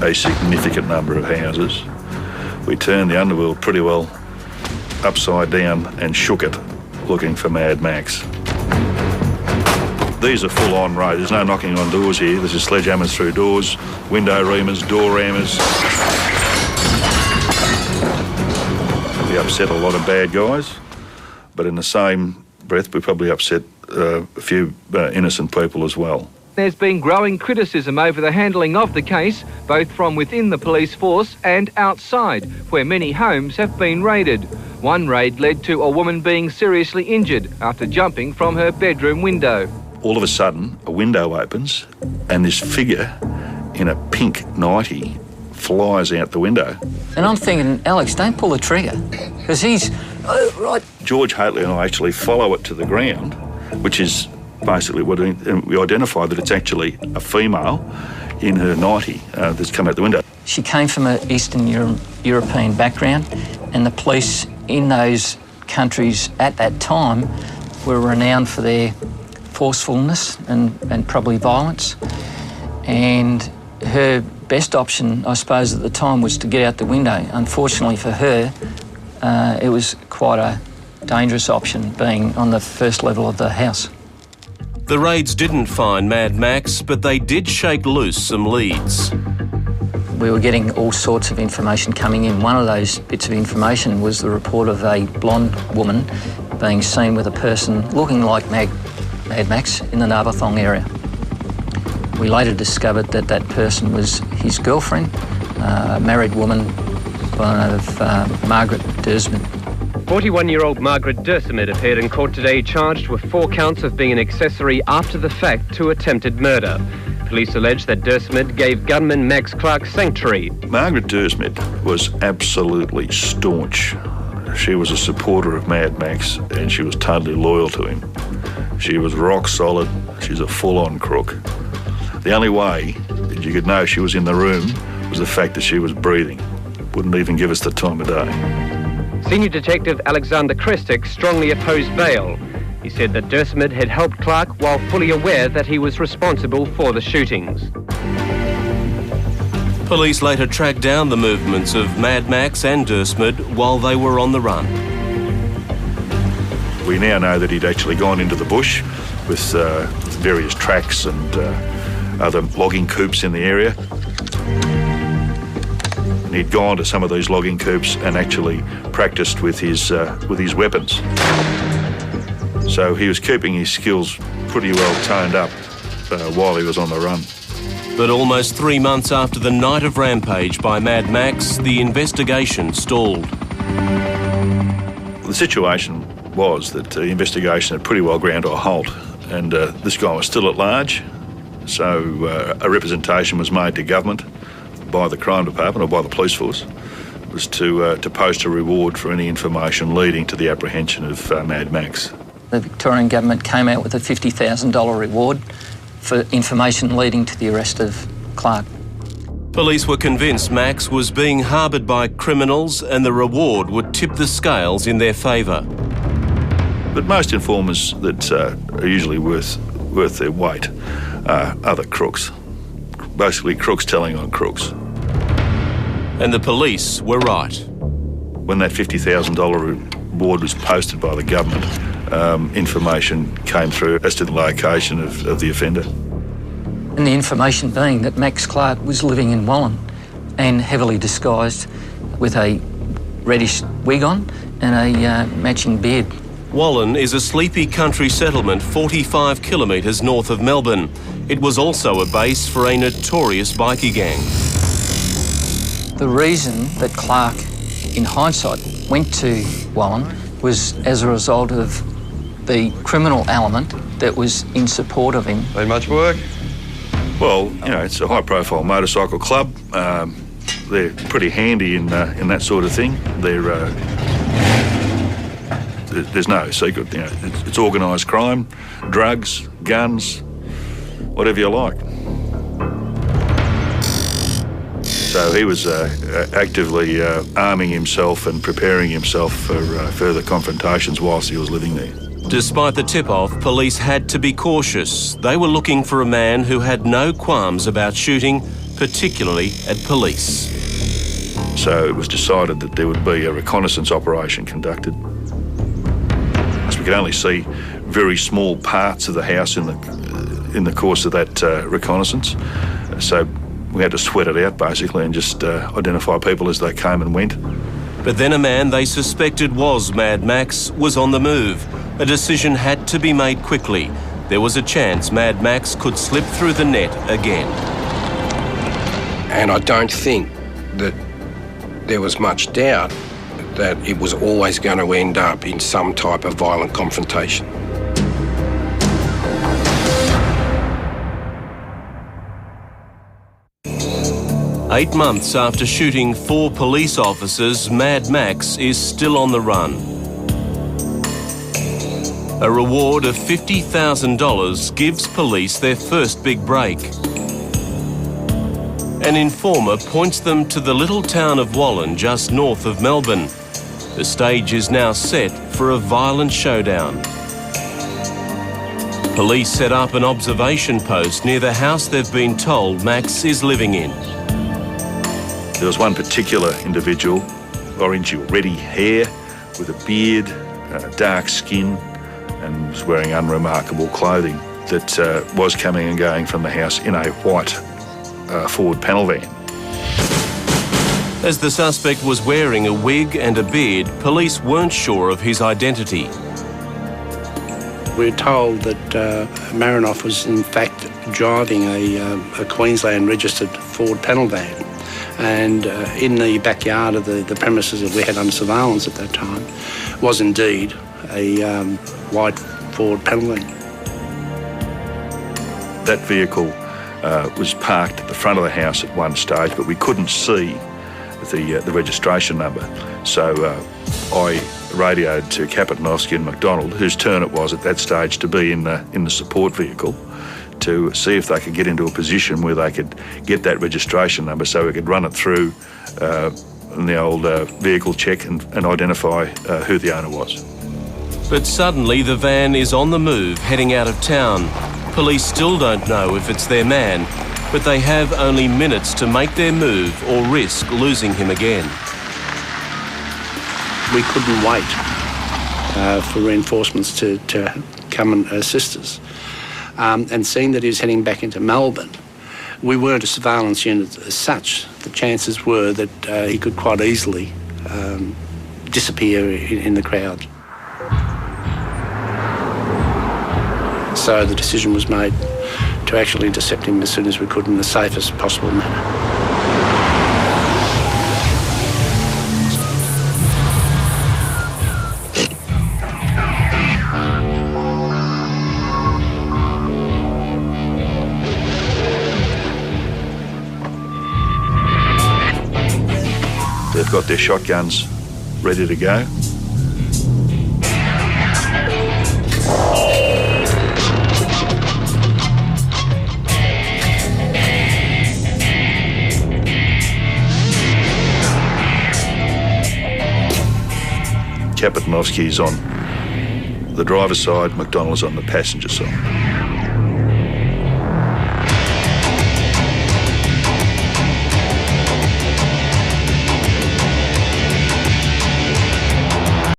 a significant number of houses. We turned the underworld pretty well upside down and shook it, looking for Mad Max. These are full-on raids. There's no knocking on doors here. There's just sledgehammers through doors, window reamers, door rammers. We upset a lot of bad guys, but in the same breath, we probably upset a few innocent people as well. There's been growing criticism over the handling of the case, both from within the police force and outside, where many homes have been raided. One raid led to a woman being seriously injured after jumping from her bedroom window. All of a sudden, a window opens and this figure in a pink nightie flies out the window. And I'm thinking, Alex, don't pull the trigger, because he's right. George Haitley and I actually follow it to the ground, which is basically what we identify that it's actually a female in her nightie that's come out the window. She came from an Eastern European background, and the police in those countries at that time were renowned for their forcefulness and probably violence. And her best option, I suppose, at the time was to get out the window. Unfortunately for her, it was quite a dangerous option, being on the first level of the house. The raids didn't find Mad Max, but they did shake loose some leads. We were getting all sorts of information coming in. One of those bits of information was the report of a blonde woman being seen with a person looking like Mad Max in the Narberthong area. We later discovered that that person was his girlfriend, a married woman by the name of Margaret Dersmid. 41-year-old Margaret Dersmid appeared in court today charged with 4 counts of being an accessory after the fact to attempted murder. Police allege that Dersmid gave gunman Max Clark sanctuary. Margaret Dersmid was absolutely staunch. She was a supporter of Mad Max and she was totally loyal to him. She was rock solid. She's a full-on crook. The only way that you could know she was in the room was the fact that she was breathing. Wouldn't even give us the time of day. Senior Detective Alexander Krestik strongly opposed bail. He said that Dersmid had helped Clark while fully aware that he was responsible for the shootings. Police later tracked down the movements of Mad Max and Dersmid while they were on the run. We now know that he'd actually gone into the bush with various tracks and other logging coops in the area. And he'd gone to some of these logging coops and actually practiced with his weapons. So he was keeping his skills pretty well toned up while he was on the run. But almost 3 months after the night of rampage by Mad Max, the investigation stalled. The situation was that the investigation had pretty well ground to a halt, and this guy was still at large. So a representation was made to government by the crime department or by the police force, was to post a reward for any information leading to the apprehension of Mad Max. The Victorian government came out with a $50,000 reward for information leading to the arrest of Clark. Police were convinced Max was being harboured by criminals and the reward would tip the scales in their favour. But most informers that are usually worth their weight are other crooks. Basically crooks telling on crooks. And the police were right. When that $50,000 reward was posted by the government, information came through as to the location of the offender. And the information being that Max Clark was living in Wallen and heavily disguised with a reddish wig on and a matching beard. Wallen is a sleepy country settlement 45 kilometres north of Melbourne. It was also a base for a notorious bikie gang. The reason that Clark, in hindsight, went to Wallen was as a result of the criminal element that was in support of him. Been much work? Well, you know, it's a high-profile motorcycle club. They're pretty handy in that sort of thing. There's no secret. You know, it's organised crime, drugs, guns, whatever you like. So he was actively arming himself and preparing himself for further confrontations whilst he was living there. Despite the tip-off, police had to be cautious. They were looking for a man who had no qualms about shooting particularly at police. So it was decided that there would be a reconnaissance operation conducted. As we could only see very small parts of the house in the course of that reconnaissance, so we had to sweat it out basically and just identify people as they came and went. But then a man they suspected was Mad Max was on the move. A decision had to be made quickly. There was a chance Mad Max could slip through the net again. And I don't think that there was much doubt that it was always going to end up in some type of violent confrontation. Eight months after shooting 4 police officers, Mad Max is still on the run. A reward of $50,000 gives police their first big break. An informer points them to the little town of Wallen just north of Melbourne. The stage is now set for a violent showdown. Police set up an observation post near the house they've been told Max is living in. There was one particular individual, orangey or reddy hair, with a beard, dark skin, and was wearing unremarkable clothing, that was coming and going from the house in a white Ford panel van. As the suspect was wearing a wig and a beard, police weren't sure of his identity. We're told that Marinof was in fact driving a Queensland registered Ford panel van, and in the backyard of the premises that we had under surveillance at that time was indeed a white Ford panel van. That vehicle was parked at the front of the house at one stage, but we couldn't see the registration number. So I radioed to Kapitnovsky and McDonald, whose turn it was at that stage to be in the support vehicle, to see if they could get into a position where they could get that registration number so we could run it through in the old vehicle check and identify who the owner was. But suddenly the van is on the move, heading out of town. Police still don't know if it's their man, but they have only minutes to make their move or risk losing him again. We couldn't wait for reinforcements to come and assist us. And seeing that he was heading back into Melbourne, we weren't a surveillance unit as such. The chances were that he could quite easily disappear in the crowd. So the decision was made to actually intercept him as soon as we could in the safest possible manner. They've got their shotguns ready to go. Kapitnovsky's on the driver's side, McDonald's on the passenger side.